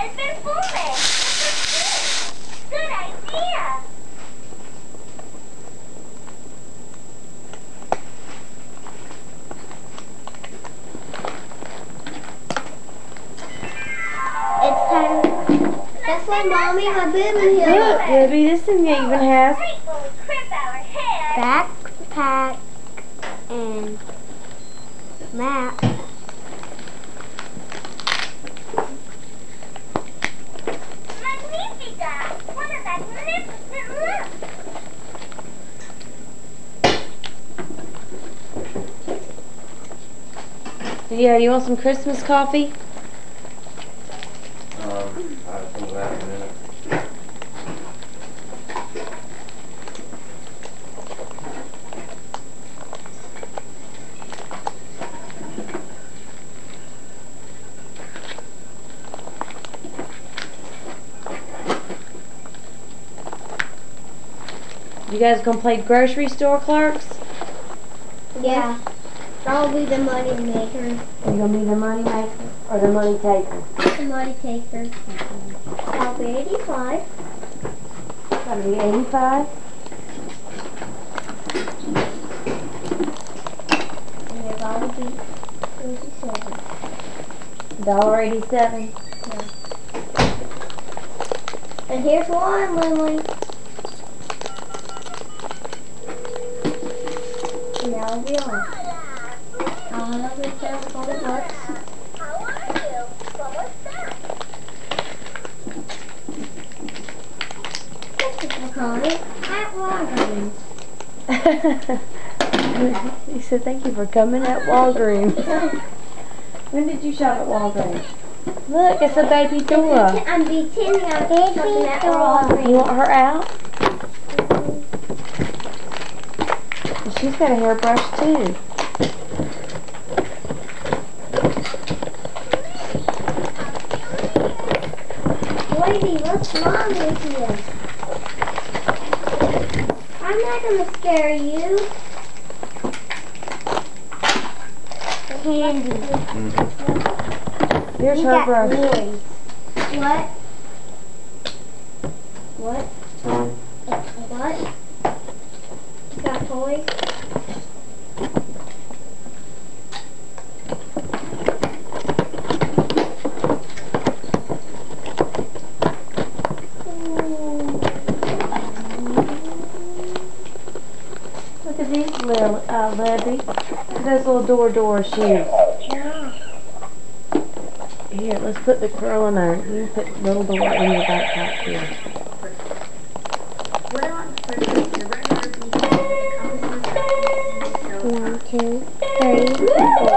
It's been foolish. Good idea. It's time. That's why Mommy, my baby here. Look, Libby, this thing even has Backpack and map. Magnifica! What a magnificent look! Yeah, you want some Christmas coffee? I'll have some of that in a minute. You guys gonna play grocery store clerks? Yeah. I'll be the money maker. You gonna be the money maker or the money taker? The money taker. I'll be 85. Gotta be 85. And there's all be 87. $1.87. Yeah. And here's one, Lily. And that'll be all. I'll be $40. How are you? What was that? Thank you for calling at Walgreens. He said, thank you for coming at Walgreens. When did you shop at Walgreens? Look, it's a baby Dora. I'm pretending I'm shopping at Walgreens. You want her out? She's got a hairbrush too. Lady, what's wrong with you? I'm not gonna scare you. Candy. Here's You her got brush. toys. What? What? What? You got toys? Look at these little, Libby. Look at those little door shoes. Yeah. Here, let's put the curling iron. You can put little door in your backpack here. One, two, three, four.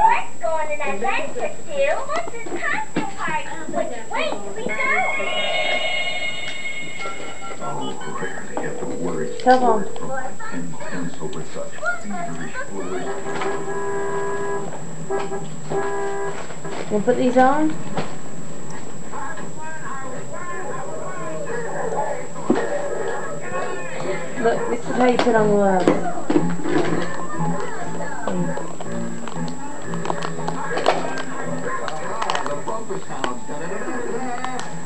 Let's go on an adventure, Sue. What's this costume party? Which way do we go? Come on. You put these on? Look, this is how you put on gloves.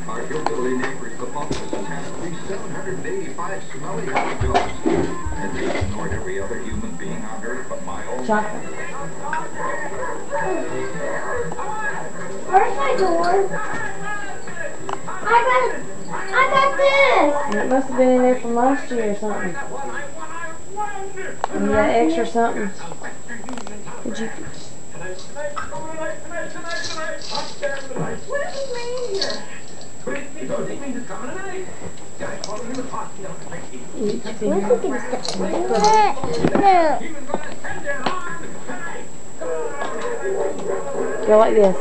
Our hillbilly neighbors, the Bumpers, has at least 785 smelly hillbillies, and they ignored every other human being on earth but my old Chocolate. Where's my door? I got this. It must have been in there from last year or something. You got extra something. Did you? Go like this.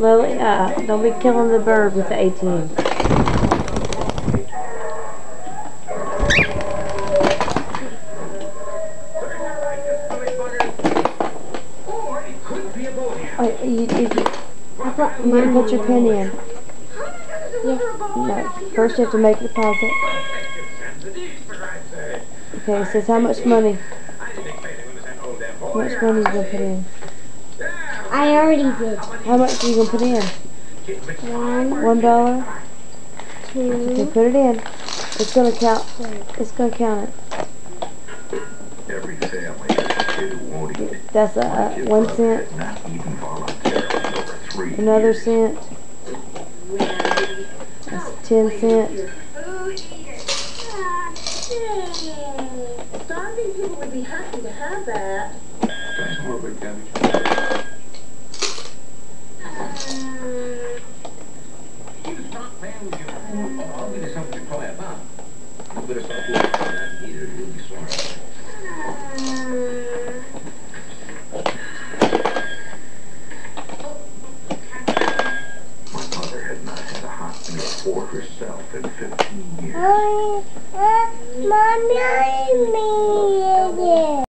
Lily, don't be killing the bird with the ATM. Oh, you put your pin in. No, first you have to make a deposit. Okay, it says how much money? How much money you gonna put in? I already did. How much are you gonna put in? $1? Okay, 2. put it in. It's gonna count. It's gonna count it. Every family has a kid who won't eat. That's a 1 cent. Not even voluntarily over 3 Another years. cent. That's 10 cents. Food eater. Starving people would be happy to have that. Guys, more big cabbage. You stop playing with your phone. I'll give you something to cry about. You better stop looking for that either. You'll be sorry.